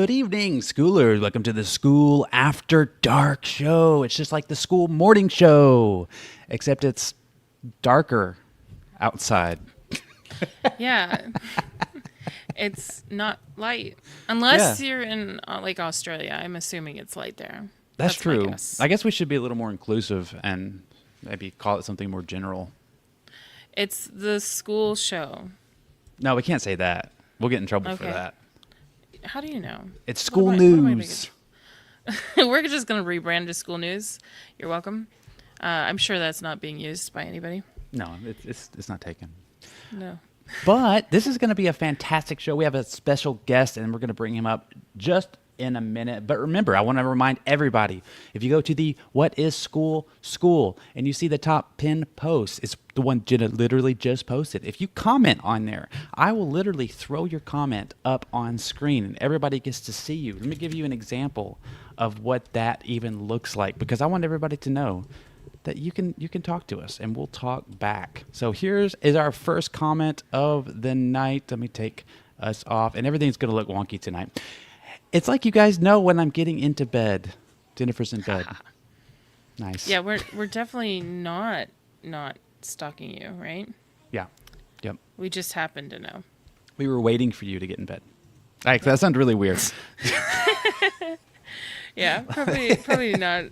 Good evening, schoolers. Welcome to the Skool After Dark show. It's just like the school morning show, except it's darker outside. Yeah, it's not light Yeah, unless you're in like Australia. I'm assuming it's light there. that's That's my true. guess. I guess we should be a little more inclusive and maybe call it something more general. It's the school show. No, we can't say that. We'll get in trouble for Okay. that. How do you know? It's What am school I? What am I thinking? news. We're just gonna rebrand to school news. You're welcome. I'm sure that's not being used by anybody. No, it's not taken. No. But this is going to be a fantastic show. We have a special guest, and we're going to bring him up just in a minute. But remember, I want to remind everybody, if you go to the What is School School, and you see the top pinned post, it's the one Jenna literally just posted. If you comment on there, I will literally throw your comment up on screen, and everybody gets to see you. Let me give you an example of what that even looks like, because I want everybody to know that you can talk to us and we'll talk back. So here's is our first comment of the night. Let me take us off, and everything's gonna look wonky tonight. It's like you guys know when I'm getting into bed. Jennifer's in bed. Nice. Yeah, we're definitely not stalking you, right? Yeah. Yep. We just happen to know. We were waiting for you to get in bed. Actually, that sounds really weird. Yeah, probably not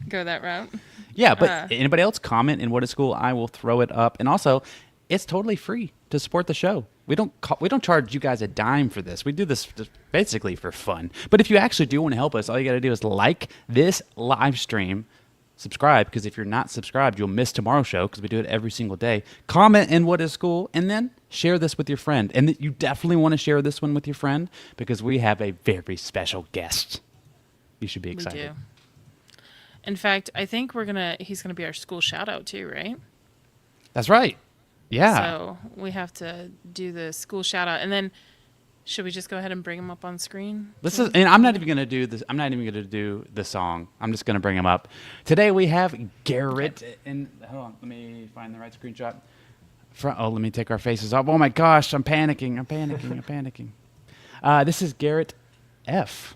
go that route. Yeah, but Uh, anybody else comment in What is School, I will throw it up. And also, it's totally free to support the show. We don't charge you guys a dime for this. We do this just basically for fun. But if you actually do want to help us, all you got to do is like this live stream, subscribe, because if you're not subscribed, you'll miss tomorrow's show because we do it every single day. Comment in What is School, and then share this with your friend. And you definitely want to share this one with your friend because we have a very special guest. You should be we excited. do. In fact, I think he's gonna be our school shout out too, right? That's right. Yeah. So we have to do the school shout out, and then should we just go ahead and bring him up on screen? This is, and I'm not even gonna do this. I'm not even gonna do the song. I'm just gonna bring him up. Today we have Garrett, and hold on, let me find the right screenshot. Let me take our faces off. Oh my gosh, I'm panicking. I'm panicking. I'm panicking. This is Garrett F.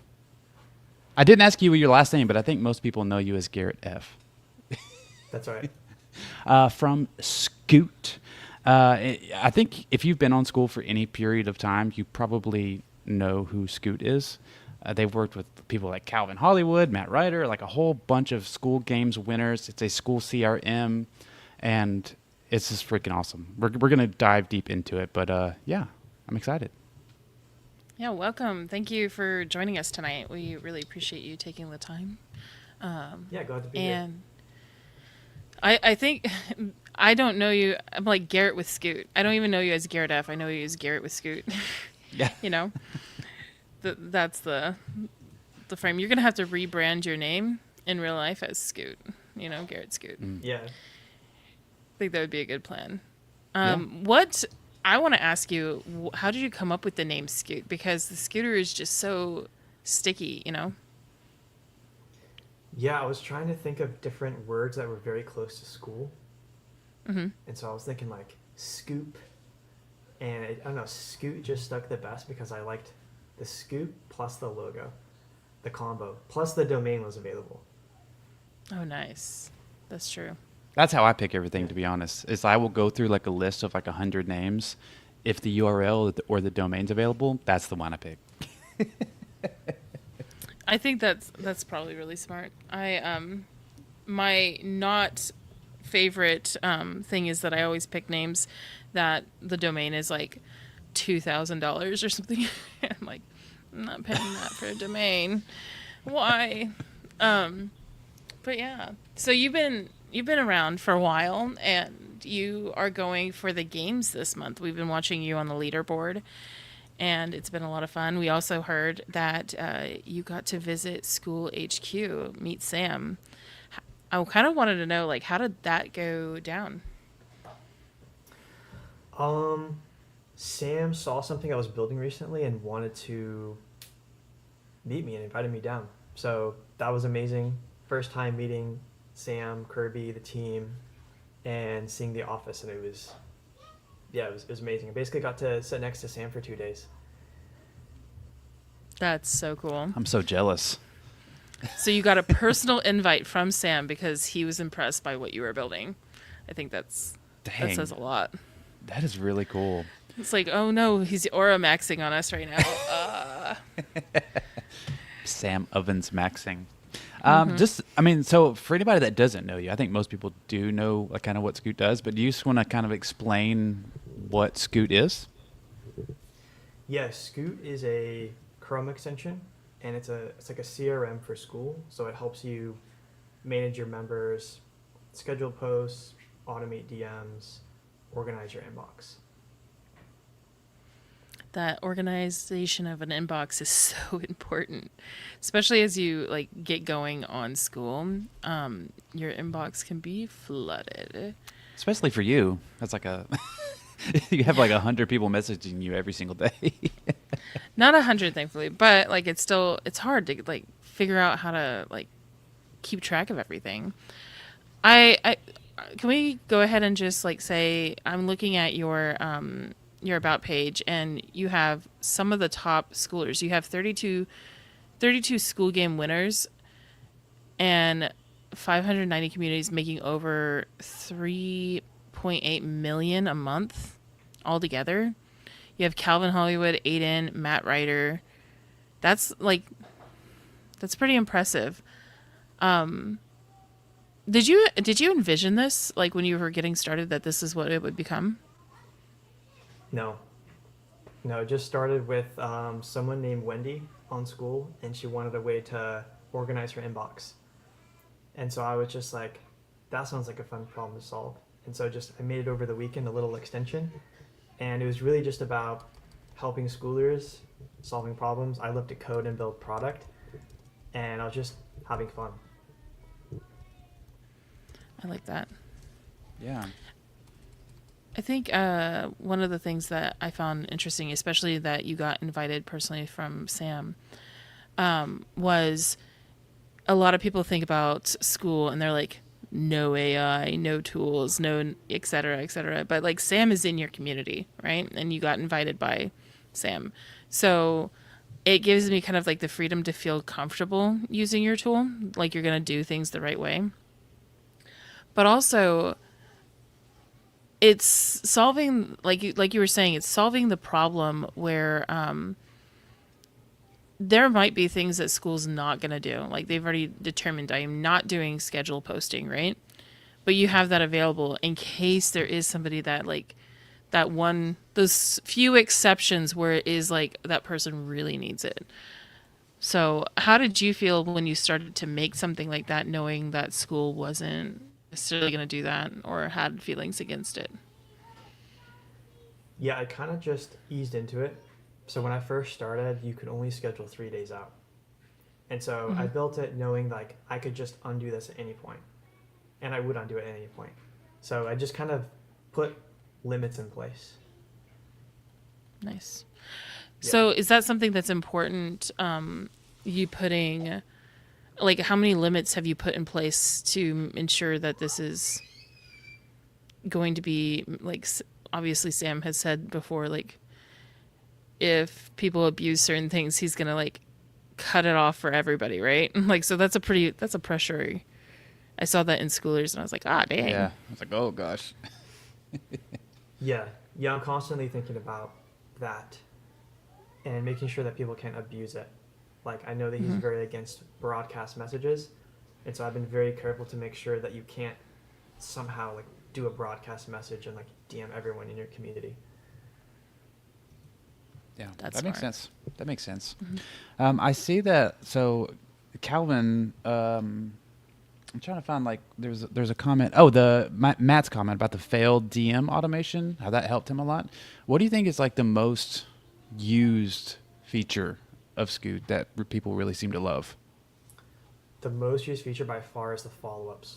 I didn't ask you your last name, but I think most people know you as Garrett F. That's right. From Skoot. I think if you've been on Skool for any period of time, you probably know who Skoot is. They've worked with people like Calvin Hollywood, Matt Ryder, like a whole bunch of school games winners. It's a school CRM, and it's just freaking awesome. We're going to dive deep into it, but yeah, I'm excited. Yeah, welcome. Thank you for joining us tonight. We really appreciate you taking the time. Yeah, glad to be here. And I think I don't know you. I'm like Garrett with Skoot. I don't even know you as Garrett F. I know you as Garrett with Skoot. Yeah. You know, that's the frame. You're gonna have to rebrand your name in real life as Skoot. You know, Garrett Skoot. Yeah. I think that would be a good plan. Yeah. What I want to ask you, how did you come up with the name Skoot? Because the scooter is just so sticky, you know? Yeah, I was trying to think of different words that were very close to school. Mm-hmm. And so I was thinking like scoop. And I don't know, Scoot just stuck the best because I liked the scoop plus the logo, the combo, plus the domain was available. Oh, nice. That's true. That's how I pick everything, to be honest. Is I will go through like a list of like 100 names. If the URL or the domain's available, that's the one I pick. I think that's probably really smart. My not favorite thing is that I always pick names that the domain is like $2,000 or something. I'm like, I'm not paying that for a domain. Why? But yeah. So you've been around for a while, and you are going for the games this month. We've been watching you on the leaderboard, and it's been a lot of fun. We also heard that you got to visit Skool HQ, meet Sam. I kind of wanted to know, like, how did that go down? Sam saw something I was building recently and wanted to meet me and invited me down. So that was amazing. First time meeting Sam, Kirby, the team, and seeing the office, and it was amazing. I basically got to sit next to Sam for 2 days. That's so cool. I'm so jealous. So you got a personal invite from Sam because he was impressed by what you were building. I think that Dang, says a lot. that is really cool. It's like, oh no, he's aura maxing on us right now. Sam Ovens maxing. So for anybody that doesn't know you, I think most people do know like kind of what Skoot does, but do you just want to kind of explain what Skoot is? Yes, Skoot is a Chrome extension, and it's like a CRM for Skool. So it helps you manage your members, schedule posts, automate DMs, organize your inbox. That organization of an inbox is so important, especially as you like get going on Skool. Your inbox can be flooded. Especially for you. That's like a you have like 100 people messaging you every single day. Not 100, thankfully, but like it's hard to like figure out how to like keep track of everything. I can we go ahead and just like say I'm looking at your about page, and you have some of the top schoolers. You have 32 school game winners and 590 communities making over 3.8 million a month altogether. You have Calvin Hollywood, Aiden, Matt Ryder. That's pretty impressive. Did you envision this like when you were getting started that this is what it would become? No, it just started with someone named Wendy on Skool, and she wanted a way to organize her inbox. And so I was just like, that sounds like a fun problem to solve. And so I made it over the weekend, a little extension. And it was really just about helping schoolers, solving problems. I love to code and build product, and I was just having fun. I like that. Yeah. I think one of the things that I found interesting, especially that you got invited personally from Sam, was a lot of people think about Skool and they're like, no AI, no tools, no et cetera, et cetera. But like Sam is in your community, right? And you got invited by Sam. So it gives me kind of like the freedom to feel comfortable using your tool, like you're going to do things the right way. But also, it's solving, like you were saying, it's solving the problem where there might be things that Skool's not going to do. Like they've already determined, I am not doing schedule posting, right? But you have that available in case there is somebody that like that one, those few exceptions where it is like that person really needs it. So how did you feel when you started to make something like that, knowing that Skool wasn't necessarily going to do that or had feelings against it? Yeah, I kind of just eased into it. So when I first started, you could only schedule 3 days out. And so I built it knowing like I could just undo this at any point. And I would undo it at any point. So I just kind of put limits in place. Nice. Yeah. So is that something that's important? You putting, like, how many limits have you put in place to ensure that this is going to be, like, obviously Sam has said before, like, if people abuse certain things, he's going to, like, cut it off for everybody, right? Like, so that's a pressure. I saw that in Schoolers and I was like, ah, dang. Yeah. I was like, oh gosh. Yeah, I'm constantly thinking about that and making sure that people can't abuse it. Like, I know that he's very against broadcast messages, and so I've been very careful to make sure that you can't somehow like do a broadcast message and like DM everyone in your community. Yeah, That's that makes smart. sense. That makes sense. I see that. So, Calvin, I'm trying to find like there's a comment. Oh, Matt's comment about the failed DM automation. How that helped him a lot. What do you think is like the most used feature of Skoot that people really seem to love? The most used feature by far is the follow-ups.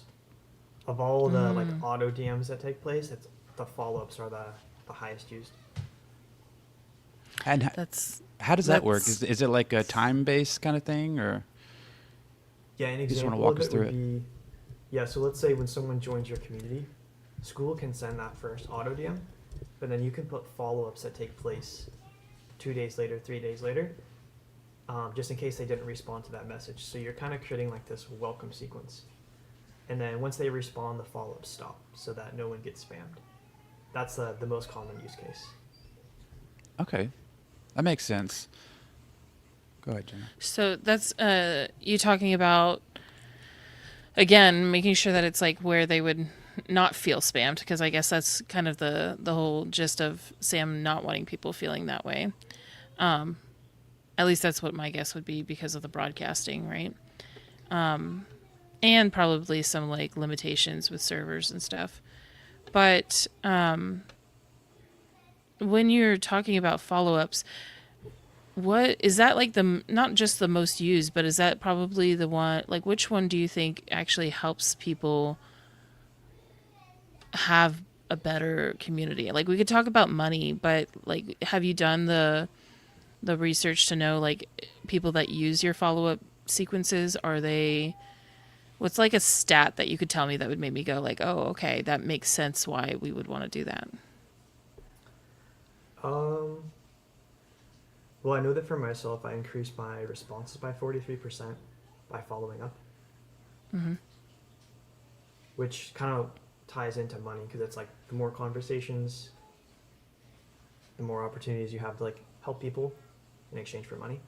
Of all the like auto DMs that take place, the follow-ups are the highest used. And how does that work? that's- Is it like a time-based kind of thing, or Yeah, an you just want to example walk of us it through would it? be, yeah, so let's say when someone joins your community, Skool can send that first auto DM, but then you can put follow-ups that take place 2 days later, 3 days later. just in case they didn't respond to that message. So you're kind of creating like this welcome sequence. And then once they respond, the follow-ups stop so that no one gets spammed. That's the most common use case. Okay, that makes sense. Go ahead, Jenna. So that's you talking about, again, making sure that it's like where they would not feel spammed, because I guess that's kind of the whole gist of Sam not wanting people feeling that way. At least that's what my guess would be because of the broadcasting, right? And probably some like limitations with servers and stuff. But when you're talking about follow-ups, what is that like not just the most used, but is that probably the one, like which one do you think actually helps people have a better community? Like we could talk about money, but like have you done the research to know like people that use your follow-up sequences, what's like a stat that you could tell me that would make me go like, oh, okay, that makes sense why we would want to do that? Well, I know that for myself, I increased my responses by 43% by following up. Mm-hmm. Which kind of ties into money, because it's like the more conversations, the more opportunities you have to like help people in exchange for money.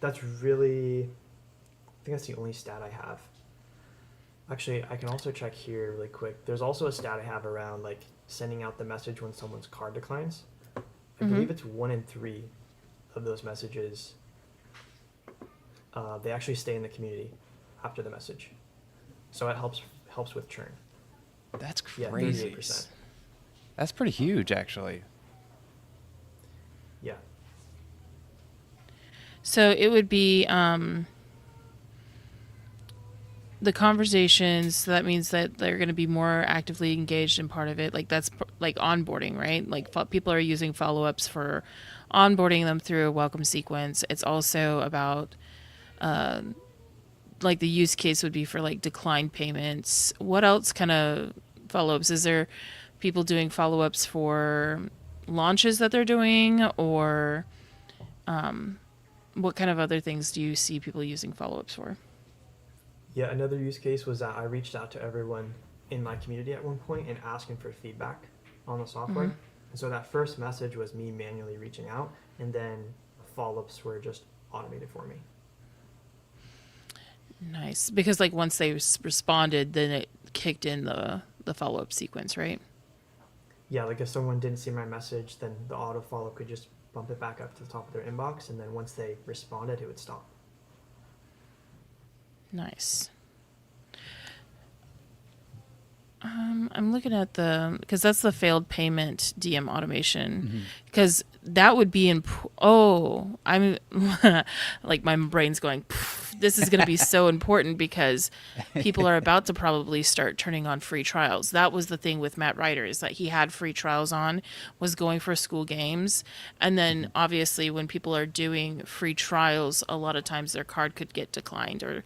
That's really, I think that's the only stat I have. Actually, I can also check here really quick. There's also a stat I have around like sending out the message when someone's card declines. I believe it's 1 in 3 of those messages. They actually stay in the community after the message, so it helps with churn. That's Yeah, crazy. 38%. That's pretty huge, actually. Yeah. So it would be the conversations. So that means that they're going to be more actively engaged in part of it. Like that's like onboarding, right? Like people are using follow-ups for onboarding them through a welcome sequence. It's also about like the use case would be for like declined payments. What else kind of follow-ups? Is there people doing follow-ups for launches that they're doing, or what kind of other things do you see people using follow-ups for? Yeah, another use case was that I reached out to everyone in my community at one point and asking for feedback on the software. Mm-hmm. And so that first message was me manually reaching out, and then follow-ups were just automated for me. Nice. Because like once they responded, then it kicked in the follow-up sequence, right? Yeah, like if someone didn't see my message, then the auto follow-up could just bump it back up to the top of their inbox, and then once they responded, it would stop. Nice. I'm looking at because that's the failed payment DM automation, because that would be I'm like my brain's going, this is going to be so important because people are about to probably start turning on free trials. That was the thing with Matt Ryder, is that he had free trials on, was going for Skool games. And then obviously when people are doing free trials, a lot of times their card could get declined or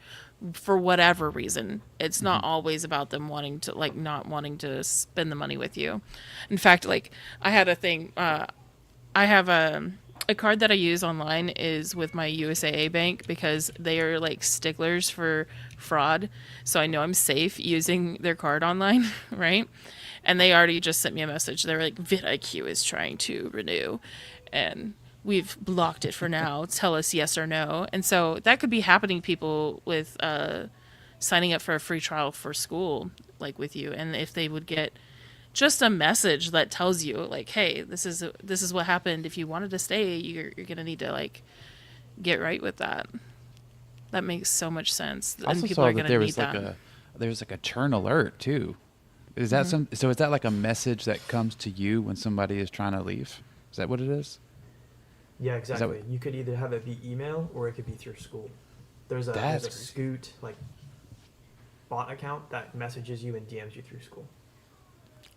for whatever reason. It's not always about them wanting to like not wanting to spend the money with you. In fact, like I had a thing, I have a card that I use online is with my USAA bank because they are like sticklers for fraud. So I know I'm safe using their card online, right? And they already just sent me a message. They're like, vidIQ is trying to renew and we've blocked it for now. Tell us yes or no. And so that could be happening to people with signing up for a free trial for Skool, like with you. And if they would get just a message that tells you like, hey, this is what happened. If you wanted to stay, you're going to need to like get right with that. That makes so much sense. I also saw that there was like a churn alert too. Is that so is that like a message that comes to you when somebody is trying to leave? Is that what it is? Yeah, exactly. You could either have it be email or it could be through Skool. There's a Skoot like bot account that messages you and DMs you through Skool.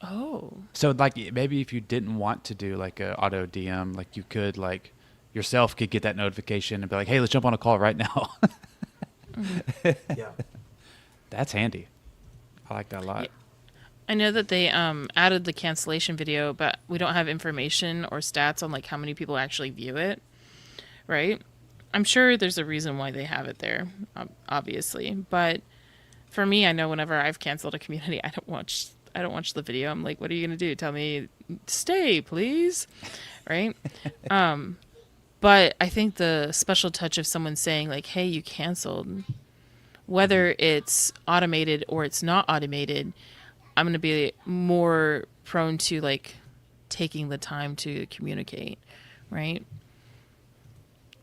Oh. So like maybe if you didn't want to do like a auto DM, like you could like yourself could get that notification and be like, hey, let's jump on a call right now. Yeah. That's handy. I like that a lot. Yeah. I know that they added the cancellation video, but we don't have information or stats on like how many people actually view it. right? I'm sure there's a reason why they have it there, obviously. But for me, I know whenever I've canceled a community, I don't watch the video. I'm like, what are you gonna do? Tell me stay, please, right? But I think the special touch of someone saying like, hey, you canceled, whether it's automated or it's not automated, I'm going to be more prone to like taking the time to communicate, right?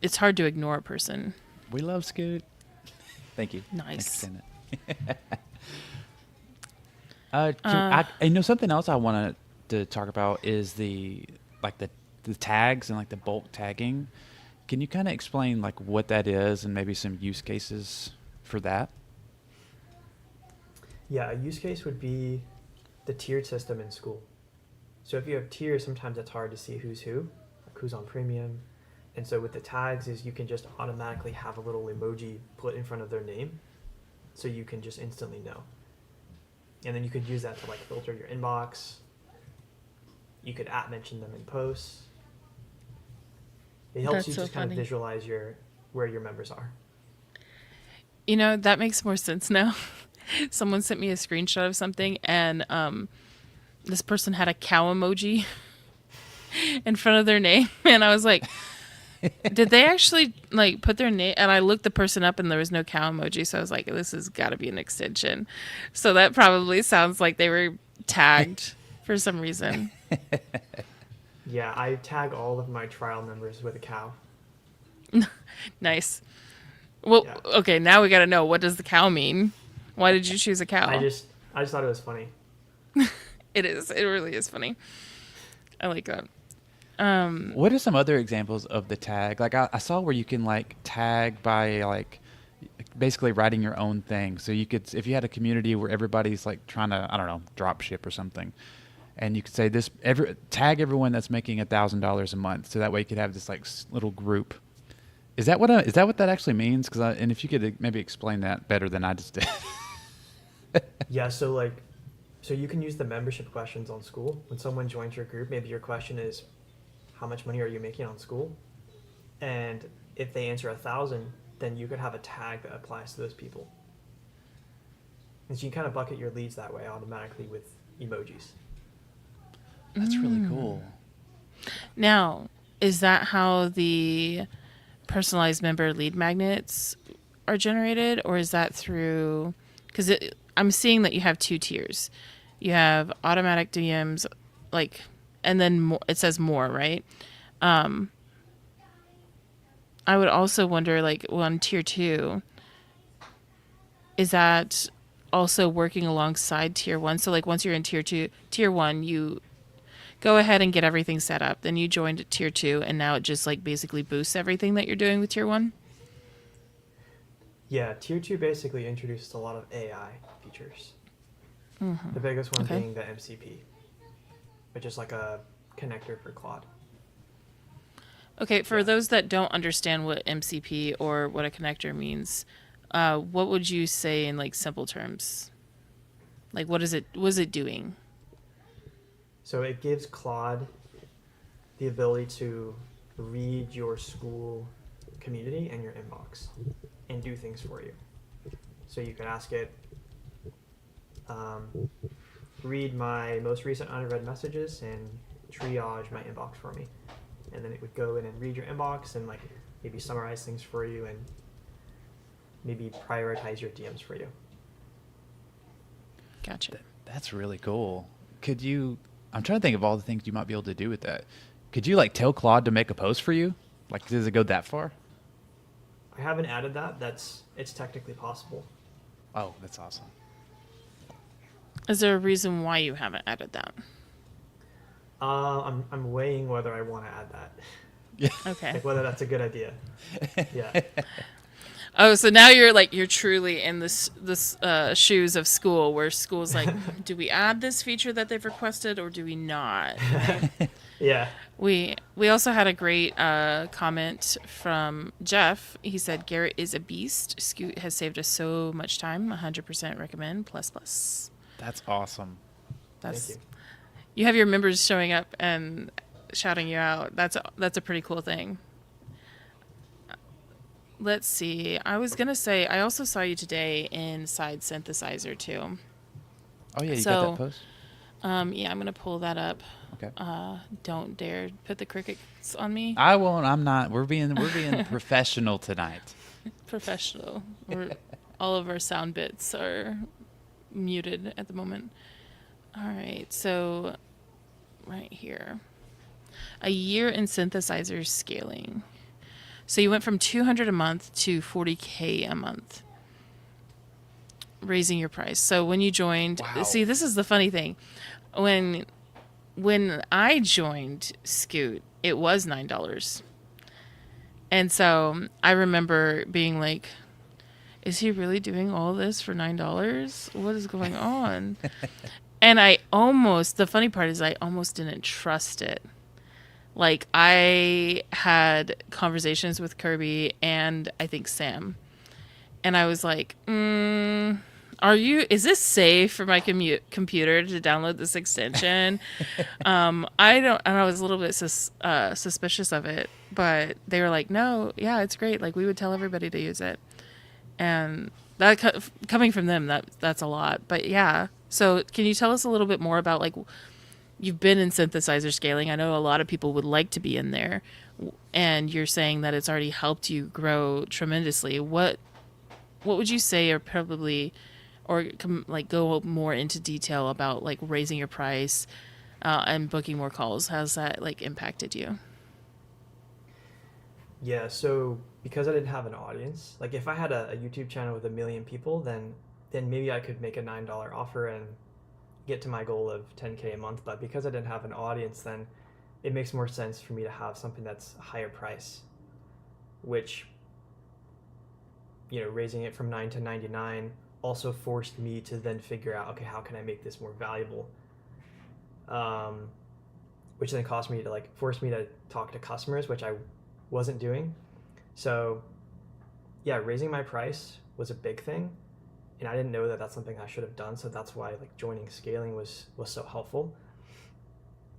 It's hard to ignore a person. We love Skoot. Thank you. Nice. Thanks for saying that. I know something else I wanted to talk about is the tags and like the bulk tagging. Can you kind of explain like what that is and maybe some use cases for that? Yeah, a use case would be the tiered system in Skool. So if you have tiers, sometimes it's hard to see who's who, like who's on premium. And so with the tags is you can just automatically have a little emoji put in front of their name so you can just instantly know. And then you could use that to like filter your inbox. You could mention them in posts. It helps That's you so just kind of funny. visualize where your members are. You know, that makes more sense now. Someone sent me a screenshot of something, and this person had a cow emoji in front of their name, and I was like, did they actually like put their name? And I looked the person up, and there was no cow emoji, so I was like, this has got to be an extension. So that probably sounds like they were tagged for some reason. Yeah, I tag all of my trial members with a cow. Nice. Well, Yeah. okay, now we got to know, what does the cow mean? Why did you choose a cow? I just thought it was funny. It is. It really is funny. I like that. What are some other examples of the tag? Like I saw where you can like tag by like basically writing your own thing. So you could, if you had a community where everybody's like trying to, I don't know, drop ship or something, and you could say tag everyone that's making $1,000 a month. So that way you could have this like little group. Is that what that actually means? And if you could maybe explain that better than I just did. Yeah, so you can use the membership questions on Skool. When someone joins your group, maybe your question is, how much money are you making on Skool? And if they answer 1,000, then you could have a tag that applies to those people. And so you can kind of bucket your leads that way automatically with emojis. That's really cool. Now, is that how the personalized member lead magnets are generated, or is that through? Because I'm seeing that you have two tiers. You have automatic DMs, like, and then more, it says more, right? I would also wonder, like, on tier 2, is that also working alongside tier 1? So, like, once you're in tier 1, you go ahead and get everything set up. Then you joined tier 2, and now it just, like, basically boosts everything that you're doing with tier 1? Yeah, tier 2 basically introduces a lot of AI features. Mm-hmm. The biggest one Okay. being the MCP, which is like a connector for Claude. Okay, for Yeah. those that don't understand what MCP or what a connector means, what would you say in like simple terms? Like, what is it doing? So it gives Claude the ability to read your Skool community and your inbox and do things for you. So you can ask it, read my most recent unread messages and triage my inbox for me. And then it would go in and read your inbox and like maybe summarize things for you and maybe prioritize your DMs for you. Gotcha. That's really cool. I'm trying to think of all the things you might be able to do with that. Could you like tell Claude to make a post for you? Like, does it go that far? I haven't added that. It's technically possible. Oh, that's awesome. Is there a reason why you haven't added that? I'm weighing whether I want to add that. Yeah. Okay. Like whether that's a good idea. Yeah. Oh, so now you're truly in this shoes of Skool, where Skool's like, do we add this feature that they've requested or do we not? Right? Yeah. We also had a great comment from Jeff. He said, Garrett is a beast. Skoot has saved us so much time. 100% recommend. Plus. That's awesome. That's Thank you. you have your members showing up and shouting you out. That's a pretty cool thing. let's see. I was gonna say I also saw you today in Side Synthesizer too. Oh yeah, you got that So, post. yeah, I'm gonna pull that up. Okay. Don't dare put the crickets on me. I won't. I'm not. We're being professional tonight. Professional. All of our sound bits are muted at the moment. All right, so right here, a year in synthesizer scaling. So you went from 200 a month to 40K a month, raising your price. So when you joined, Wow. see, this is the funny thing. When when I joined Skoot, it was $9. And so I remember being like, is he really doing all this for $9? What is going on? And the funny part is I almost didn't trust it. Like, I had conversations with Kirby and I think Sam. And I was like, is this safe for my computer to download this extension? And I was a little bit suspicious of it, but they were like, no, yeah, it's great. Like, we would tell everybody to use it. And that coming from them, that's a lot. But yeah, so can you tell us a little bit more about, like, you've been in synthesizer scaling. I know a lot of people would like to be in there, and you're saying that it's already helped you grow tremendously. What would you say are probably, or go more into detail about like raising your price and booking more calls? How's that like impacted you? Yeah, so because I didn't have an audience, like if I had a YouTube channel with 1 million people, then maybe I could make a $9 offer and get to my goal of 10K a month. But because I didn't have an audience, then it makes more sense for me to have something that's a higher price, which, raising it from 9 to 99 also forced me to then figure out, okay, how can I make this more valuable? Which then forced me to talk to customers, which I wasn't doing. So yeah, raising my price was a big thing, and I didn't know that that's something I should have done. So that's why like joining scaling was so helpful,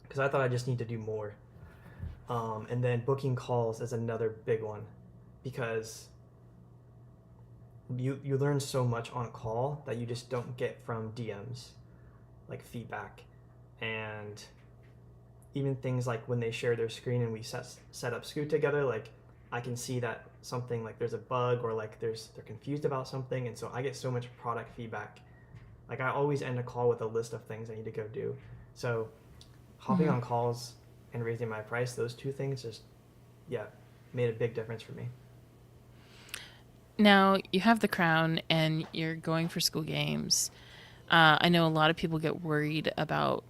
because I thought I just need to do more. And then booking calls is another big one, because you learn so much on call that you just don't get from DMs, like feedback, and even things like when they share their screen and we set up Skoot together, like I can see that something like there's a bug, or like they're confused about something, and so I get so much product feedback. Like I always end a call with a list of things I need to go do. So hopping on calls and raising my price, those two things just made a big difference for me. Now you have the crown and you're going for school games. I know a lot of people get worried about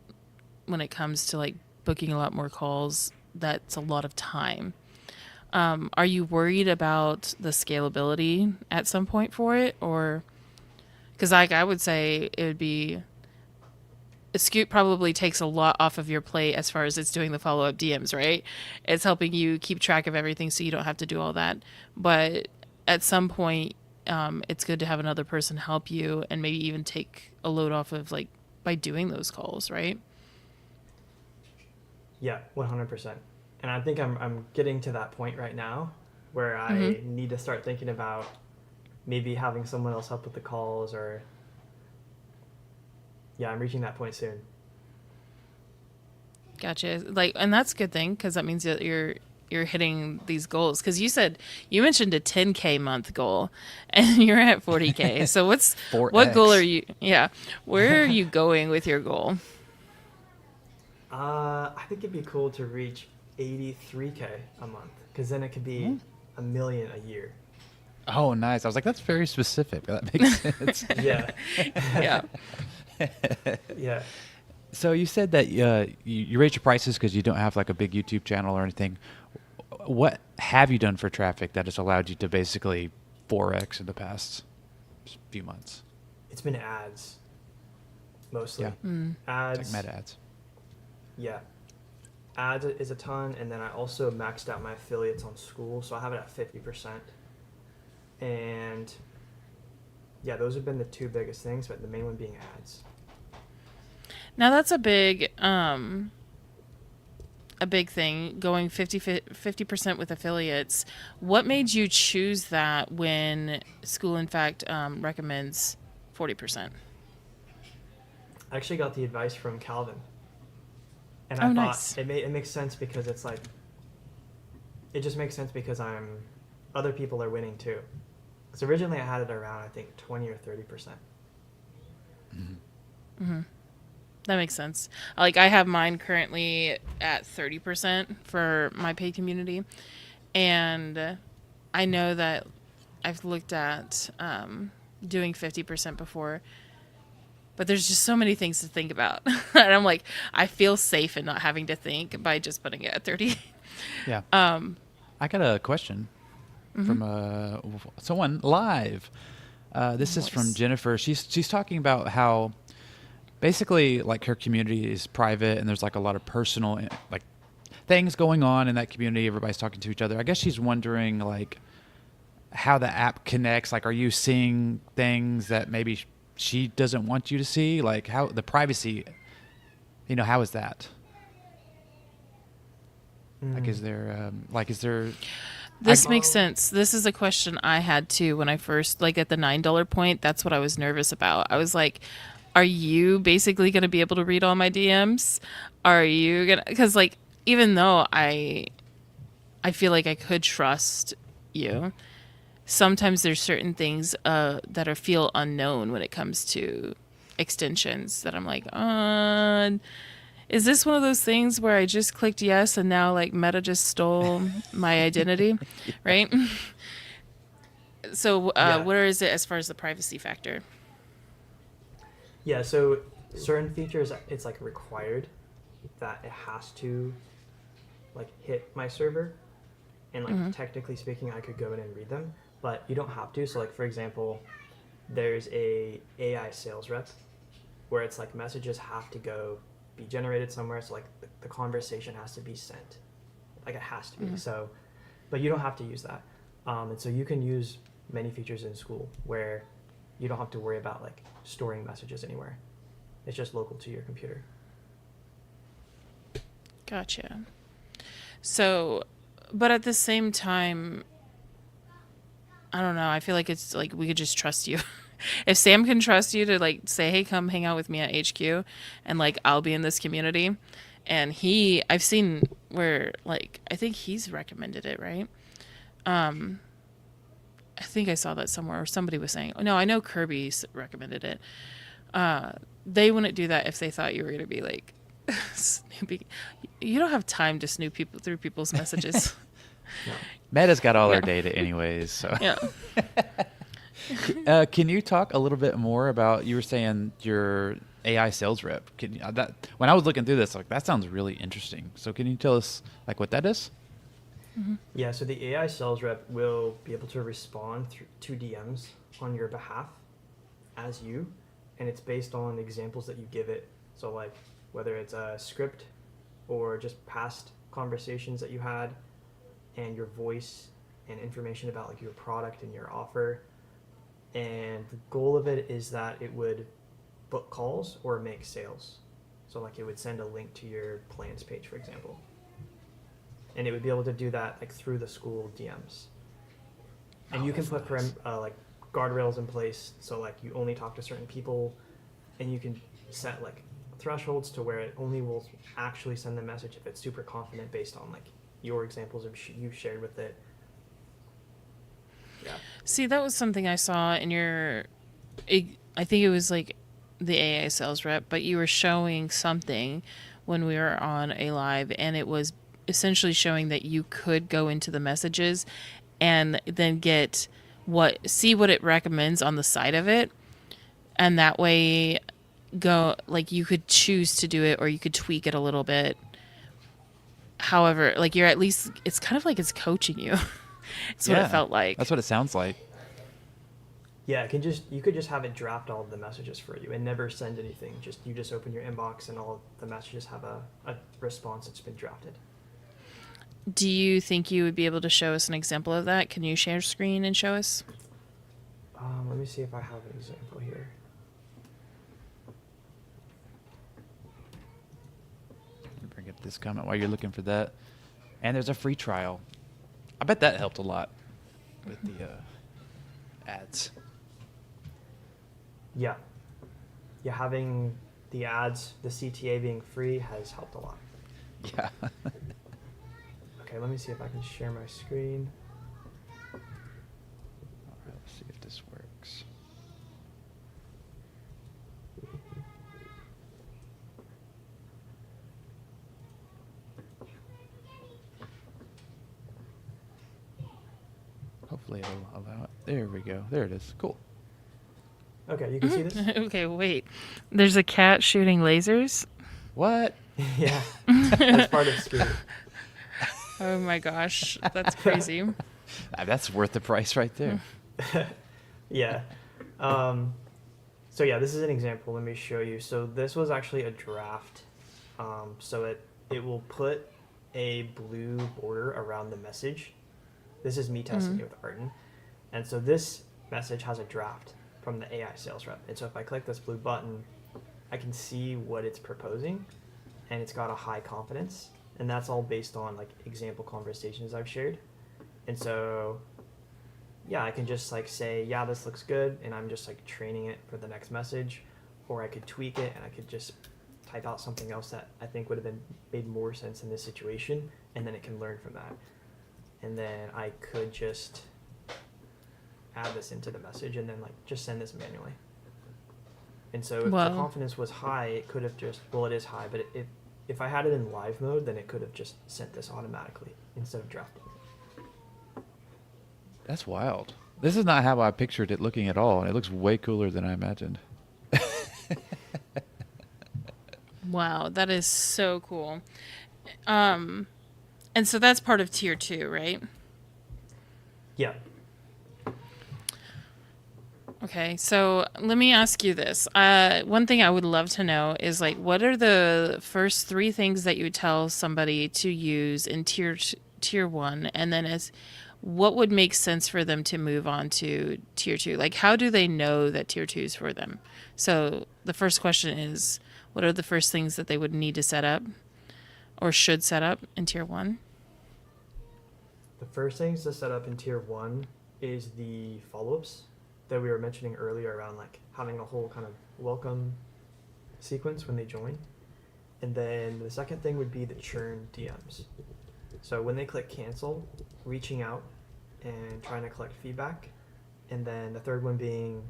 when it comes to like booking a lot more calls. That's a lot of time. Are you worried about the scalability at some point for it? Or because like I would say it would be, Skoot probably takes a lot off of your plate as far as it's doing the follow-up DMs, right? It's helping you keep track of everything so you don't have to do all that. But at some point, it's good to have another person help you and maybe even take a load off of like by doing those calls, right? Yeah, 100%. And I think I'm getting to that point right now where I need to start thinking about maybe having someone else help with the calls, or I'm reaching that point soon. Gotcha. Like, and that's a good thing, because that means that you're hitting these goals. Because you mentioned a 10K month goal, and you're at 40K. So what 4X. goal are you? Yeah, where are you going with your goal? I think it'd be cool to reach 83K a month, because then it could be $1 million a year. Oh, nice. I was like, that's very specific. That makes sense. Yeah. Yeah. Yeah. So you said that you raise your prices because you don't have like a big YouTube channel or anything. What have you done for traffic that has allowed you to basically 4X in the past few months? It's been ads, mostly. Yeah. Ads. It's like meta ads. Yeah. Ads is a ton, and then I also maxed out my affiliates on Skool, so I have it at 50%. And yeah, those have been the two biggest things, but the main one being ads. Now that's a big a big thing, going 50% with affiliates. What made you choose that when Skool, in fact, recommends 40%? I actually got the advice from Calvin, and I Oh, thought nice. it makes sense because it's like it just makes sense because other people are winning too. Because originally I had it around I think 20 or 30%. That makes sense. Like, I have mine currently at 30% for my paid community. And I know that I've looked at doing 50% before, but there's just so many things to think about. And I'm like, I feel safe in not having to think by just putting it at 30. Yeah. I got a question from someone live. This is from Nice. Jennifer. She's talking about how basically like her community is private and there's like a lot of personal like things going on in that community. Everybody's talking to each other. I guess she's wondering like how the app connects. Like, are you seeing things that maybe she doesn't want you to see? Like how the privacy, how is that? Like, is there, This I- makes sense. This is a question I had too when I first, like at the $9 point. That's what I was nervous about. I was like, are you basically going to be able to read all my DMs? Are you going to, because like, even though I feel like I could trust you, sometimes there's certain things that feel unknown when it comes to extensions that I'm like, is this one of those things where I just clicked yes and now like Meta just stole my identity, right? So Yeah. where is it as far as the privacy factor? Yeah, so certain features it's like required that it has to like hit my server, and like technically speaking I could go in and read them, but you don't have to. So like for example, there's a AI sales rep where it's like messages have to be generated somewhere, so like the conversation has to be sent, like it has to be. So but you don't have to use that, and so you can use many features in Skool where you don't have to worry about like storing messages anywhere. It's just local to your computer. Gotcha. So, but at the same time, I don't know. I feel like it's like we could just trust you. If Sam can trust you to like say, "Hey, come hang out with me at HQ," and like I'll be in this community, and I've seen where like I think he's recommended it, right? I think I saw that somewhere, or somebody was saying, "Oh no, I know Kirby's recommended it." They wouldn't do that if they thought you were going to be like snooping. You don't have time to snoop people through people's messages. No. Meta's got all Yeah. our data anyways. So, Yeah. can you talk a little bit more about, you were saying your AI sales rep? That when I was looking through this, like that sounds really interesting. So can you tell us like what that is? Yeah, so the AI sales rep will be able to respond to DMs on your behalf as you, and it's based on examples that you give it. So like whether it's a script or just past conversations that you had, and your voice and information about like your product and your offer. And the goal of it is that it would book calls or make sales. So like it would send a link to your plans page, for example. And it would be able to do that like through the Skool DMs. And you can put like guardrails in place, so like you only talk to certain people, and you can set like thresholds to where it only will actually send the message if it's super confident based on like your examples you've shared with it. Yeah. See, that was something I saw in I think it was like the AA sales rep, but you were showing something when we were on a live, and it was essentially showing that you could go into the messages and then see what it recommends on the side of it. And that way like you could choose to do it or you could tweak it a little bit. However, like you're at least, it's kind of like it's coaching you. It's what it felt like. That's what it sounds like. Yeah, you could just have it draft all of the messages for you and never send anything. You just open your inbox and all of the messages have a response that's been drafted. Do you think you would be able to show us an example of that? Can you share screen and show us? Let me see if I have an example here. Bring up this comment while you're looking for that. And there's a free trial. I bet that helped a lot with the ads. Yeah. Yeah, having the ads, the CTA being free has helped a lot. Yeah. Okay, let me see if I can share my screen. All right, let's see if this works. Hopefully it'll allow it. There we go. There it is. Cool. Okay, you can see this? Okay, wait. There's a cat shooting lasers? What? Yeah, that's part of Skoot. Oh my gosh, that's crazy. That's worth the price right there. Yeah. So yeah, this is an example. Let me show you. So this was actually a draft. So it will put a blue border around the message. This is me testing it with Arden. And so this message has a draft from the AI sales rep. And so if I click this blue button, I can see what it's proposing, and it's got a high confidence. And that's all based on like example conversations I've shared. And so, yeah, I can just like say, yeah, this looks good. And I'm just like training it for the next message, or I could tweak it and I could just type out something else that I think would have made more sense in this situation. And then it can learn from that. And then I could just add this into the message and then like just send this manually. And so if the confidence was high, it could have just, well, it is high, but if I had it in live mode, then it could have just sent this automatically instead of drafting it. That's wild. This is not how I pictured it looking at all, and it looks way cooler than I imagined. Wow, that is so cool. And so that's part of tier 2, right? Yeah. Okay, so let me ask you this. One thing I would love to know is like, what are the first 3 things that you would tell somebody to use in tier 1, and then what would make sense for them to move on to tier 2? Like, how do they know that tier 2 is for them? So the first question is, what are the first things that they would need to set up or should set up in tier 1? The first things to set up in tier 1 is the follow-ups that we were mentioning earlier around like having a whole kind of welcome sequence when they join. And then the second thing would be the churn DMs. So when they click cancel, reaching out and trying to collect feedback. And then the third one being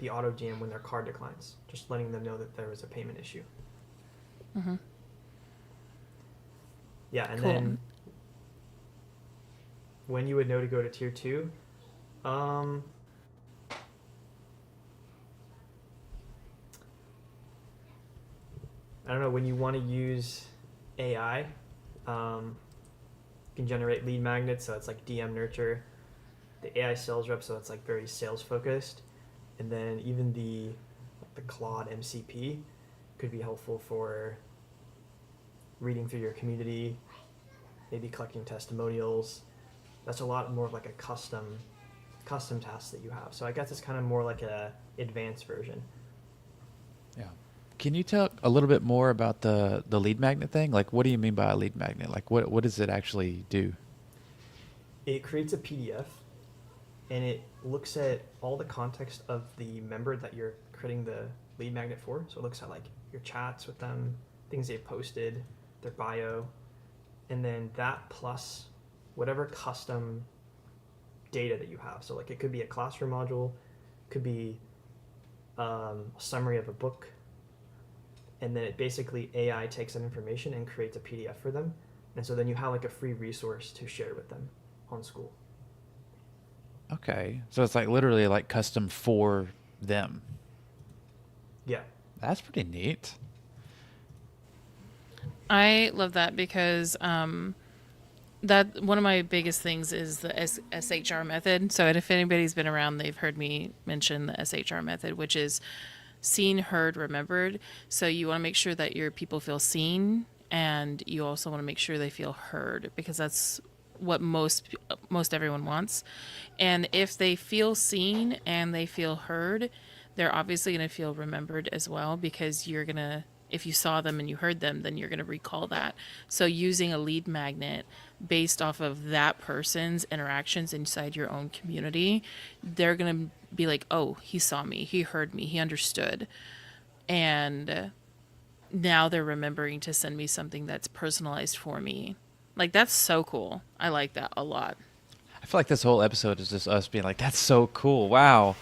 the auto DM when their card declines, just letting them know that there was a payment issue. Mm-hmm. Yeah, and Cool. then when you would know to go to tier 2, I don't know, when you want to use AI, you can generate lead magnets, so it's like DM nurture, the AI sales rep, so it's like very sales focused, and then even the Claude MCP could be helpful for reading through your community, maybe collecting testimonials. That's a lot more of like a custom task that you have. So I guess it's kind of more like a advanced version. Yeah. Can you talk a little bit more about the lead magnet thing? Like, what do you mean by a lead magnet? Like, what does it actually do? It creates a PDF, and it looks at all the context of the member that you're creating the lead magnet for. So it looks at like your chats with them, things they've posted, their bio, and then that plus whatever custom data that you have. So like it could be a classroom module, could be a summary of a book, and then it basically AI takes that information and creates a PDF for them. And so then you have like a free resource to share with them on Skool. Okay. So it's like literally like custom for them. Yeah. That's pretty neat. I love that because that one of my biggest things is the SHR method. So if anybody's been around, they've heard me mention the SHR method, which is seen, heard, remembered. So you want to make sure that your people feel seen, and you also want to make sure they feel heard, because that's what most everyone wants. And if they feel seen and they feel heard, they're obviously going to feel remembered as well, because you're going to if you saw them and you heard them, then you're going to recall that. So using a lead magnet based off of that person's interactions inside your own community, they're going to be like, oh, he saw me, he heard me, he understood. And now they're remembering to send me something that's personalized for me. Like, that's so cool. I like that a lot. I feel like this whole episode is just us being like, that's so cool. Wow.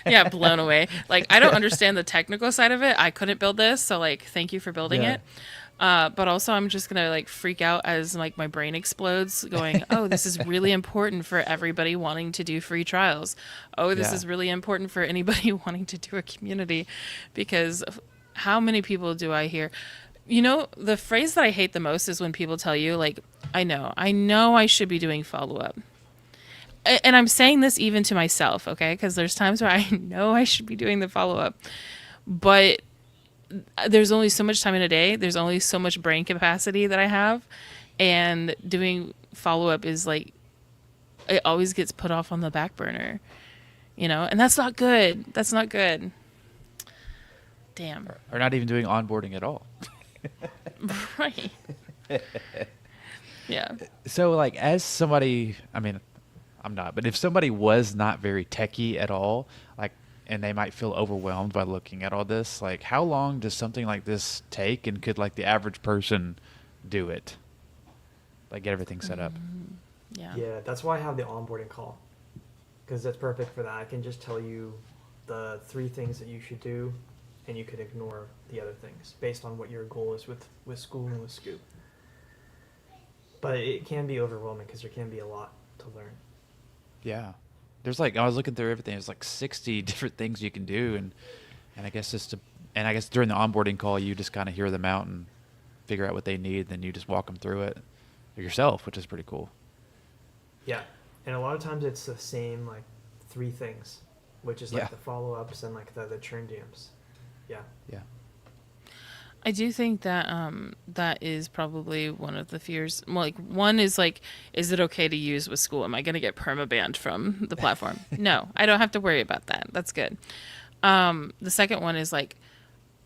Yeah, blown away. Like, I don't understand the technical side of it. I couldn't build this, so like, thank you for building Yeah. it. But also, I'm just gonna like freak out as like my brain explodes, going, "Oh, this is really important for everybody wanting to do free trials. Oh, this Yeah. is really important for anybody wanting to do a community," because how many people do I hear? You know, the phrase that I hate the most is when people tell you, like, I know I should be doing follow up. And I'm saying this even to myself, okay? Because there's times where I know I should be doing the follow up, but there's only so much time in a day. There's only so much brain capacity that I have. And doing follow up is like, it always gets put off on the back burner, you know? And that's not good. That's not good. Damn. Or not even doing onboarding at all. Right. Yeah. So, like, as somebody, I mean, I'm not, but if somebody was not very techie at all, like, and they might feel overwhelmed by looking at all this, like, how long does something like this take, and could, like, the average person do it? Like, get everything set up? Yeah. Yeah, that's why I have the onboarding call, because that's perfect for that. I can just tell you the 3 things that you should do, and you can ignore the other things based on what your goal is with Skool and with Skoot. But it can be overwhelming because there can be a lot to learn. Yeah. There's, like, I was looking through everything. There's, like, 60 different things you can do, and I guess I guess during the onboarding call, you just kind of hear them out and figure out what they need, then you just walk them through it yourself, which is pretty cool. Yeah, and a lot of times it's the same, like, 3 things, which is like Yeah. the follow-ups and like the churn jams. Yeah. Yeah. I do think that that is probably one of the fears. Well, like, one is like, is it okay to use with Skool? Am I going to get permabanned from the platform? No, I don't have to worry about that. That's good. The second one is like,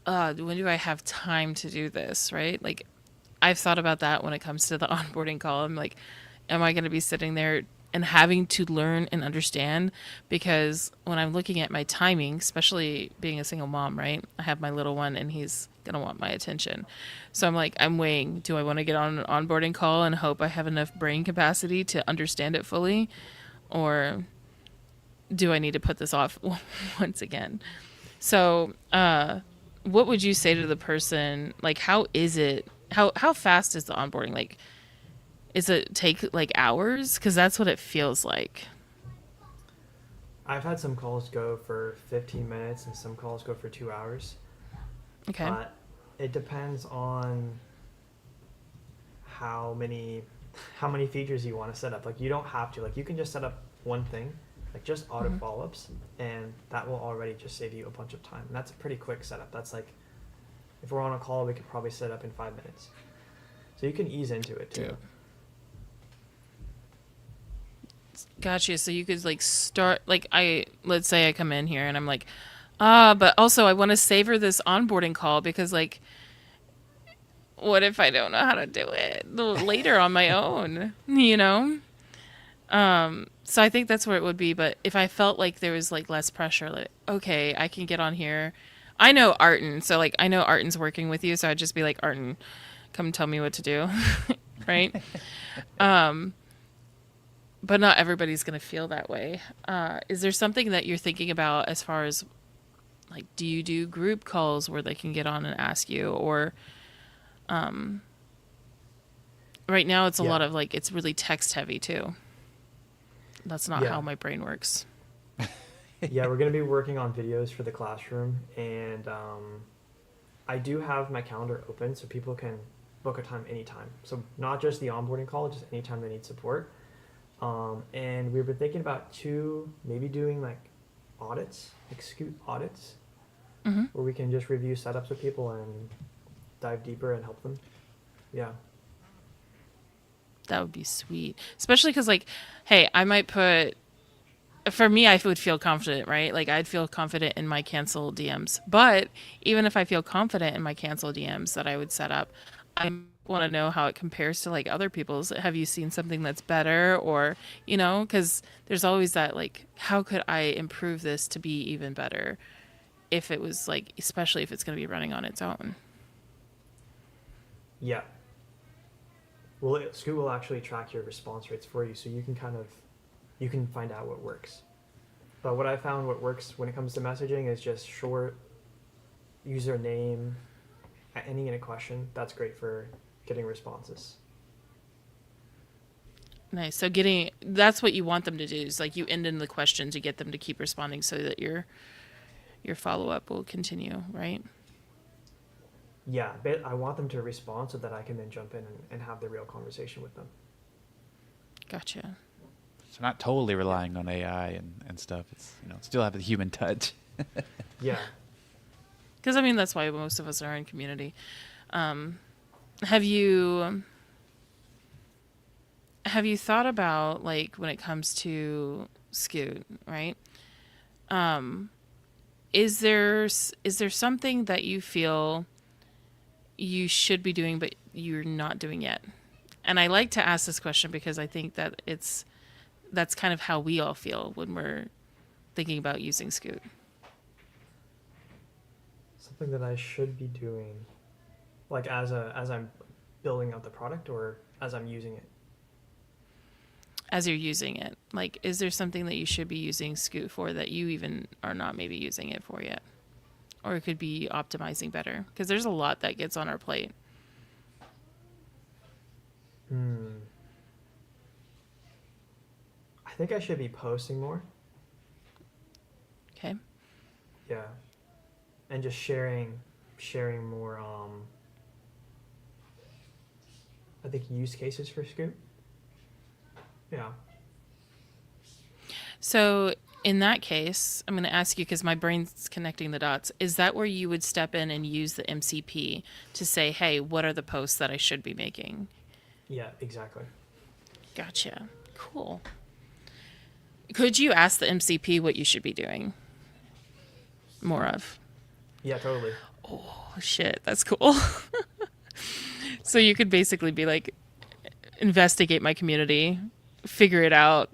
when do I have time to do this? Right? Like, I've thought about that when it comes to the onboarding call. I'm like, am I going to be sitting there and having to learn and understand? Because when I'm looking at my timing, especially being a single mom, right? I have my little one and he's going to want my attention. So I'm like, I'm weighing, do I want to get on an onboarding call and hope I have enough brain capacity to understand it fully? Or do I need to put this off once again? So, what would you say to the person? Like, how is it? How fast is the onboarding? Like, is it take like hours? Because that's what it feels like. I've had some calls go for 15 minutes and some calls go for 2 hours. Okay. But it depends on how many features you want to set up. Like, you don't have to. Like, you can just set up one thing, like just auto follow-ups, and that will already just save you a bunch of time. And that's a pretty quick setup. That's like, if we're on a call, we could probably set up in 5 minutes. So you can ease into it too. Yeah. Gotcha. So you could like start, like, let's say I come in here and I'm like, but also I want to savor this onboarding call because, like, what if I don't know how to do it later on my own, you know? So I think that's where it would be. But if I felt like there was like less pressure, like, okay, I can get on here. I know Arten. So like, I know Arten's working with you. So I'd just be like, Arten, come tell me what to do. Right. But not everybody's going to feel that way. Is there something that you're thinking about as far as, like, do you do group calls where they can get on and ask you? Or right now it's a lot of, like, it's really text heavy too. That's not how my brain works. Yeah, we're going to be working on videos for the classroom. And I do have my calendar open so people can book a time anytime. So not just the onboarding call, just anytime they need support. And we've been thinking about maybe doing like audits, like Skoot audits, where we can just review setups with people and dive deeper and help them. Yeah. That would be sweet. Especially because, like, hey, I might put for me, I would feel confident, right? Like I'd feel confident in my cancel DMs. But even if I feel confident in my cancel DMs that I would set up, I want to know how it compares to like other people's. Have you seen something that's better, or because there's always that like, how could I improve this to be even better? If it was like, especially if it's going to be running on its own. Yeah. Well, Skoot will actually track your response rates for you, so you can find out what works. But what I found what works when it comes to messaging is just short username, ending in a question. That's great for getting responses. Nice. So that's what you want them to do, is like you end in the question to get them to keep responding so that your follow-up will continue, right? Yeah, but I want them to respond so that I can then jump in and have the real conversation with them. Gotcha. So not totally relying on AI and stuff. It's still have the human touch. Yeah. Because I mean that's why most of us are in community. Have you thought about, like, when it comes to Skoot, right? Is there something that you feel you should be doing but you're not doing yet? And I like to ask this question because I think that that's kind of how we all feel when we're thinking about using Skoot. Something that I should be doing, like as I'm building out the product or as I'm using it. As you're using it, like, is there something that you should be using Skoot for that you even are not maybe using it for yet? Or it could be optimizing better? Because there's a lot that gets on our plate. I think I should be posting more. Okay. Yeah. And just sharing more, I think use cases for Skoot. Yeah. So in that case, I'm going to ask you, because my brain's connecting the dots. Is that where you would step in and use the MCP to say, hey, what are the posts that I should be making? Yeah, exactly. Gotcha. Cool. Could you ask the MCP what you should be doing more of? Yeah, totally. Oh, shit. That's cool. So you could basically be like, investigate my community, figure out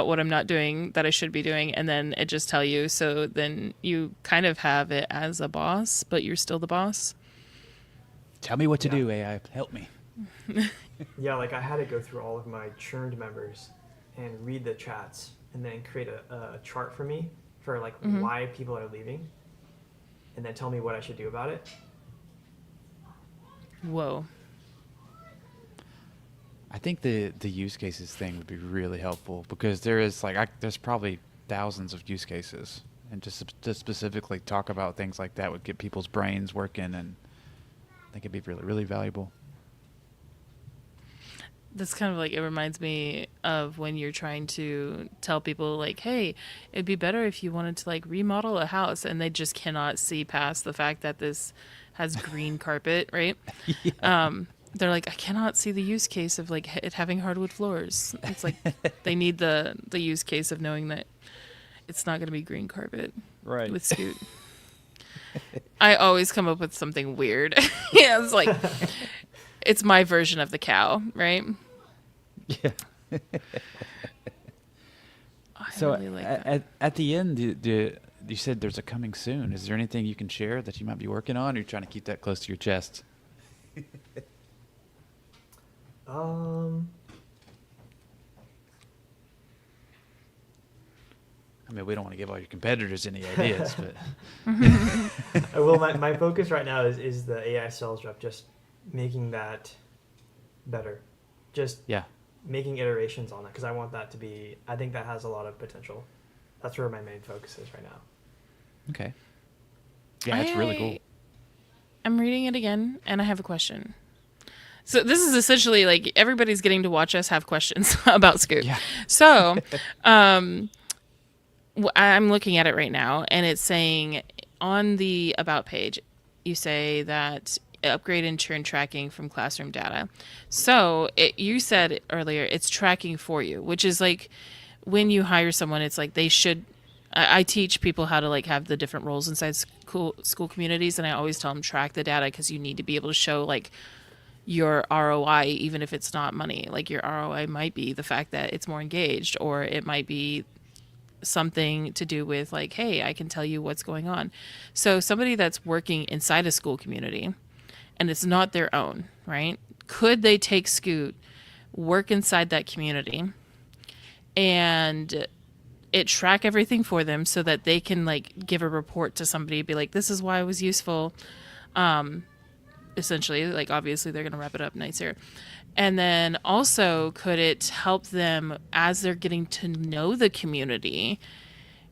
what I'm not doing that I should be doing, and then it just tell you. So then you kind of have it as a boss, but you're still the boss. Tell me what to do, AI. Help me. Yeah, like I had to go through all of my churned members and read the chats and then create a chart for me for like why people are leaving and then tell me what I should do about it. Whoa. I think the use cases thing would be really helpful because there's probably thousands of use cases, and just to specifically talk about things like that would get people's brains working, and I think it'd be really, really valuable. That's kind of like, it reminds me of when you're trying to tell people like, hey, it'd be better if you wanted to like remodel a house, and they just cannot see past the fact that this has green carpet, right? Yeah. They're like, I cannot see the use case of like it having hardwood floors. It's like they need the use case of knowing that it's not going to be green carpet, right, with Skoot. I always come up with something weird. Yeah, it's like, it's my version of the cow, right? Yeah. So really like at the end, you said there's a coming soon. Is there anything you can share that you might be working on, or you're trying to keep that close to your chest? I mean, we don't want to give all your competitors any ideas, but well, my focus right now is the AI sales rep, just making that better, just making iterations on it, because I want that to be, I think that has a lot of potential. That's where my main focus is right now. Okay. Yeah, it's really cool. I'm reading it again, and I have a question. So this is essentially like everybody's getting to watch us have questions about Skoot. Yeah. So I'm looking at it right now, and it's saying on the About page, you say that upgrade and churn tracking from classroom data. So you said earlier it's tracking for you, which is like, when you hire someone, it's like they should. I teach people how to like have the different roles inside school communities, and I always tell them track the data because you need to be able to show like your ROI, even if it's not money. Like your ROI might be the fact that it's more engaged, or it might be something to do with like, hey, I can tell you what's going on. So somebody that's working inside a school community and it's not their own, right? Could they take Skoot, work inside that community, and it track everything for them so that they can like give a report to somebody, be like, this is why it was useful. Essentially, like obviously they're going to wrap it up nice here. And then also, could it help them as they're getting to know the community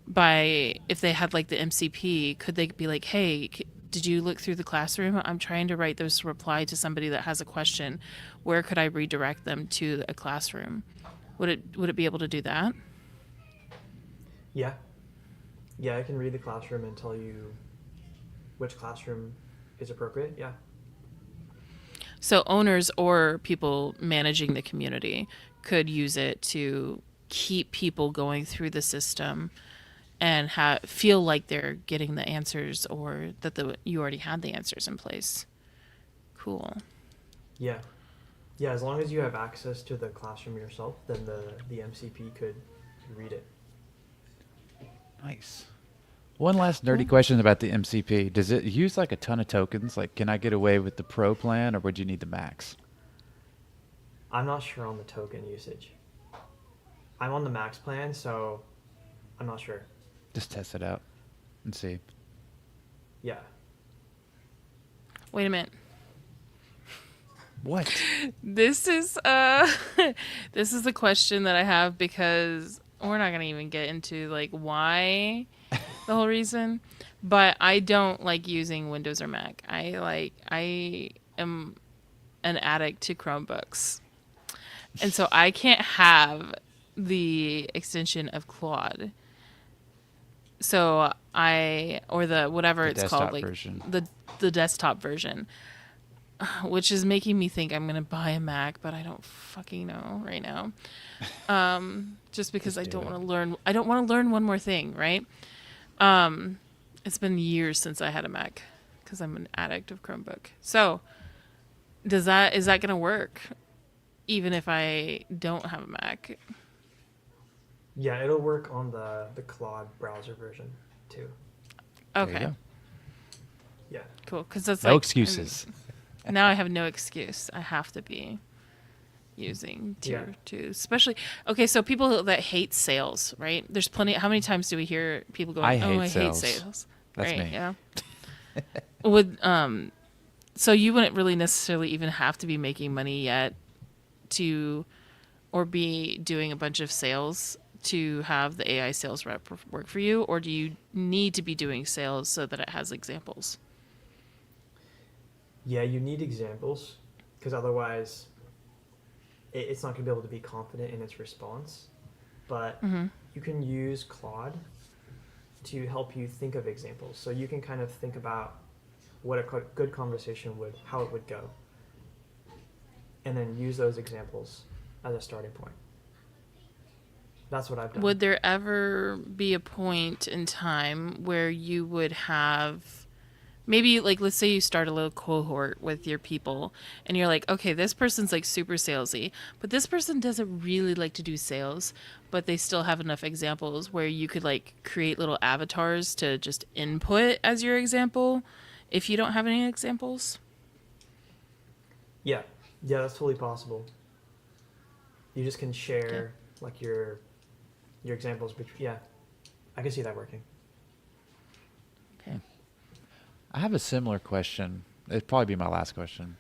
by, if they had like the MCP, could they be like, hey, did you look through the classroom? I'm trying to write this reply to somebody that has a question. Where could I redirect them to a classroom? Would it be able to do that? Yeah. Yeah, I can read the classroom and tell you which classroom is appropriate. Yeah. So owners or people managing the community could use it to keep people going through the system and feel like they're getting the answers, or that you already had the answers in place. Cool. Yeah. Yeah, as long as you have access to the classroom yourself, then the MCP could read it. Nice. One last nerdy question about the MCP. Does it use like a ton of tokens? Like, can I get away with the pro plan, or would you need the max? I'm not sure on the token usage. I'm on the max plan, so I'm not sure. Just test it out and see. Yeah. Wait a minute. What? This is this is a question that I have, because we're not gonna even get into like why the whole reason, but I don't like using Windows or Mac. I am an addict to Chromebooks, and so I can't have the extension of Claude. So or the whatever The it's called, desktop like version. the desktop version, which is making me think I'm gonna buy a Mac, but I don't fucking know right now. Just because I don't want to learn. I don't want to learn one more thing, right? It's been years since I had a Mac because I'm an addict of Chromebook. So, is that gonna work, even if I don't have a Mac? Yeah, it'll work on the Claude browser version too. There you Okay, go. Yeah. cool. Because that's No like, excuses. now I have no excuse. I have to be using tier 2, especially. Okay, so people that hate sales, right? There's plenty. How many times do we hear people going, I "Oh, hate I sales." hate sales"? That's right? me. Yeah. Would so you wouldn't really necessarily even have to be making money yet or be doing a bunch of sales to have the AI sales rep work for you, or do you need to be doing sales so that it has examples? Yeah, you need examples because otherwise it's not going to be able to be confident in its response. But you can use Claude to help you think of examples. So you can kind of think about what a good conversation how it would go. And then use those examples as a starting point. That's what I've done. Would there ever be a point in time where you would have, maybe like, let's say you start a little cohort with your people and you're like, okay, this person's like super salesy, but this person doesn't really like to do sales, but they still have enough examples where you could like create little avatars to just input as your example if you don't have any examples? Yeah, that's totally possible. You just can share like your examples. Yeah, I can see that working. Okay. I have a similar question. It'd probably be my last question.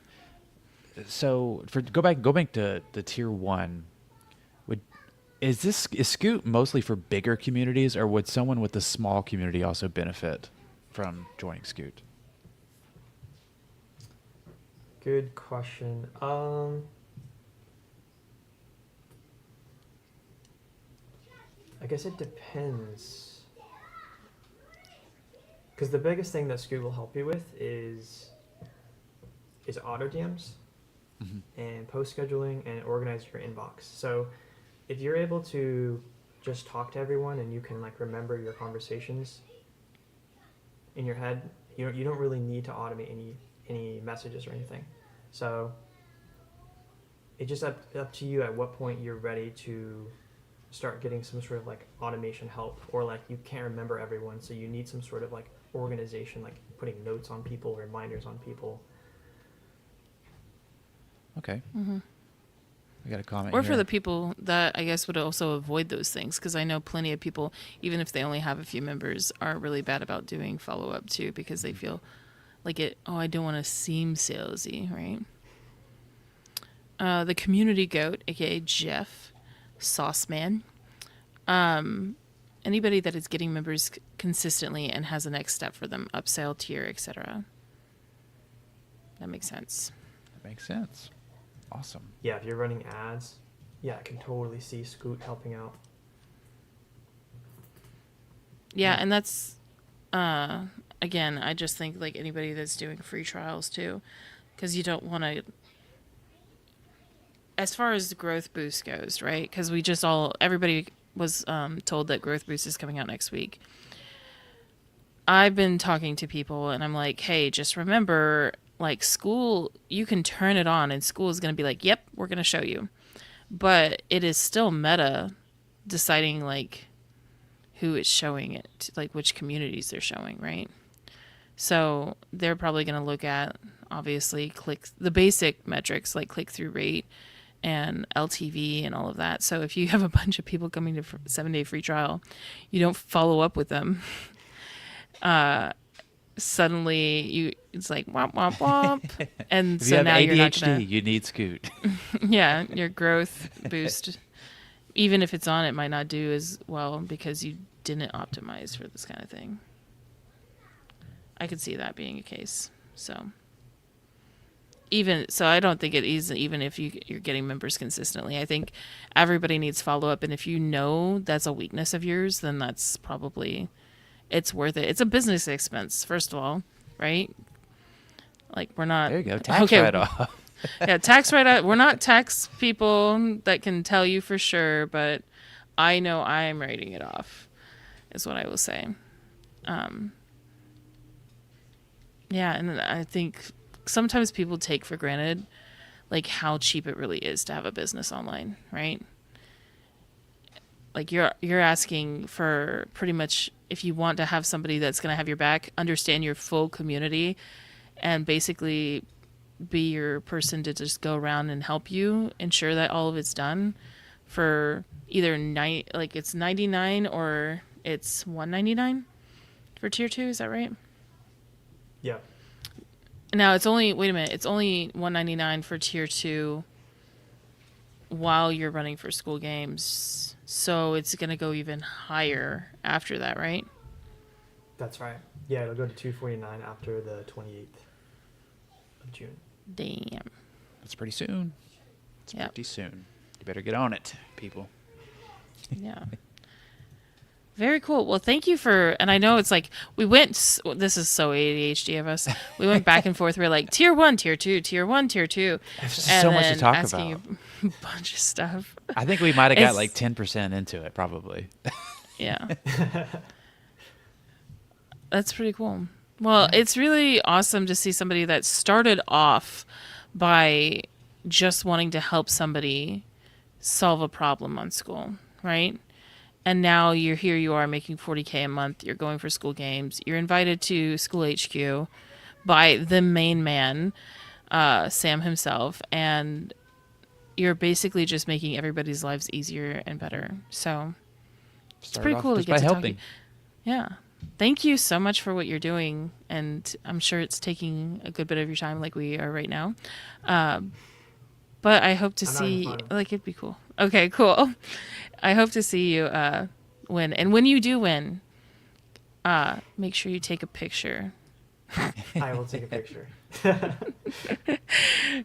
So go back to the tier 1. Is Skoot mostly for bigger communities, or would someone with a small community also benefit from joining Skoot? Good question. I guess it depends. Because the biggest thing that Skoot will help you with is auto DMs and post scheduling and organize your inbox. So if you're able to just talk to everyone and you can like remember your conversations in your head. You don't really need to automate any messages or anything. So it's just up to you at what point you're ready to start getting some sort of like automation help, or like you can't remember everyone, so you need some sort of like organization, like putting notes on people, reminders on people. Okay. Mm-hmm. We got a comment Or here. for the people that I guess would also avoid those things, because I know plenty of people, even if they only have a few members, are really bad about doing follow-up too, because they feel like I don't want to seem salesy, right? The community goat, aka Jeff Sauceman. Anybody that is getting members consistently and has a next step for them, upsell, tier, etc. That makes sense. That makes sense. Awesome. Yeah, if you're running ads, yeah, I can totally see Skoot helping out. Yeah, and that's again, I just think like anybody that's doing free trials too, because you don't want to. As far as the growth boost goes, right? Because everybody was told that growth boost is coming out next week. I've been talking to people and I'm like, hey, just remember, like Skool, you can turn it on and Skool is going to be like, yep, we're going to show you. But it is still Meta deciding like who is showing it, like which communities they're showing, right? So they're probably going to look at, obviously, the basic metrics like click-through rate and LTV and all of that. So if you have a bunch of people coming to 7-day free trial, you don't follow up with them. Suddenly it's like womp womp womp, and If so you have now ADHD, you're not gonna, you need Skoot. yeah, your growth boost, even if it's on, it might not do as well because you didn't optimize for this kind of thing. I could see that being a case. So I don't think it is, even if you're getting members consistently. I think everybody needs follow-up, and if you know that's a weakness of yours, then that's probably, it's worth it. It's a business expense, first of all, right? Like, we're not... There you go, tax write-off. Yeah, tax write-off. We're not tax people that can tell you for sure, but I know I'm writing it off, is what I will say. Yeah, and I think sometimes people take for granted like how cheap it really is to have a business online, right? Like you're asking for pretty much, if you want to have somebody that's going to have your back, understand your full community, and basically be your person to just go around and help you ensure that all of it's done for either like it's 99 or it's 199 for tier 2, is that right? Yeah. Now it's only, wait a minute, it's only $199 for tier 2 while you're running for Skool games. So it's going to go even higher after that, right? That's right. Yeah, it'll go to $249 after the 28th of June. Damn. That's pretty soon. It's Yep. pretty soon. You better get on it, people. Yeah. Very cool. Well, thank you for, and I know it's like, this is so ADHD of us. We went back and forth. We were like, tier 1, tier 2, tier 1, tier 2. There's just and so much to then talk asking about. you a bunch of stuff. I think we might have got It's- like 10% into it, probably. Yeah. That's pretty cool. Well, it's really awesome to see somebody that started off by just wanting to help somebody solve a problem on Skool, right? And now you are making $40K a month. You're going for Skool games. You're invited to Skool HQ by the main man, Sam himself, and you're basically just making everybody's lives easier and better. So it's pretty cool to get to talk to you. Yeah. Thank you so much for what you're doing, and I'm sure it's taking a good bit of your time like we are right now. But I hope to see, like, it'd be cool. Okay, cool. I hope to see you win. And when you do win, make sure you take a picture. I will take a picture.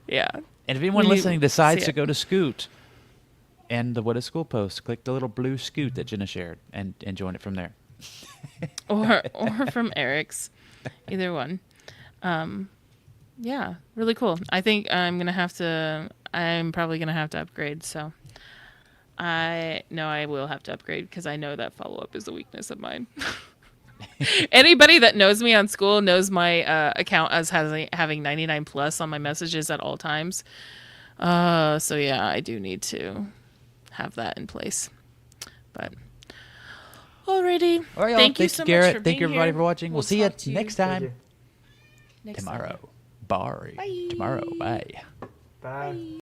Yeah. And if anyone When you listening decides see to it. go to Skoot and the What is Skool post, click the little blue Skoot that Jenna shared and join it from there. or from Eric's. Either one. Yeah, really cool. I think I'm probably gonna have to upgrade, so I will have to upgrade because I know that follow-up is a weakness of mine. Anybody that knows me on Skool knows my account as having 99 plus on my messages at all times. So yeah, I do need to have that in place. But alrighty. All right, y'all. Thank you Thanks, so Garrett. much for Thank you, being everybody, here. for watching. We'll see you talk to next Thank time. you. next Tomorrow. time. Bye. Bye. Tomorrow. Bye. Bye.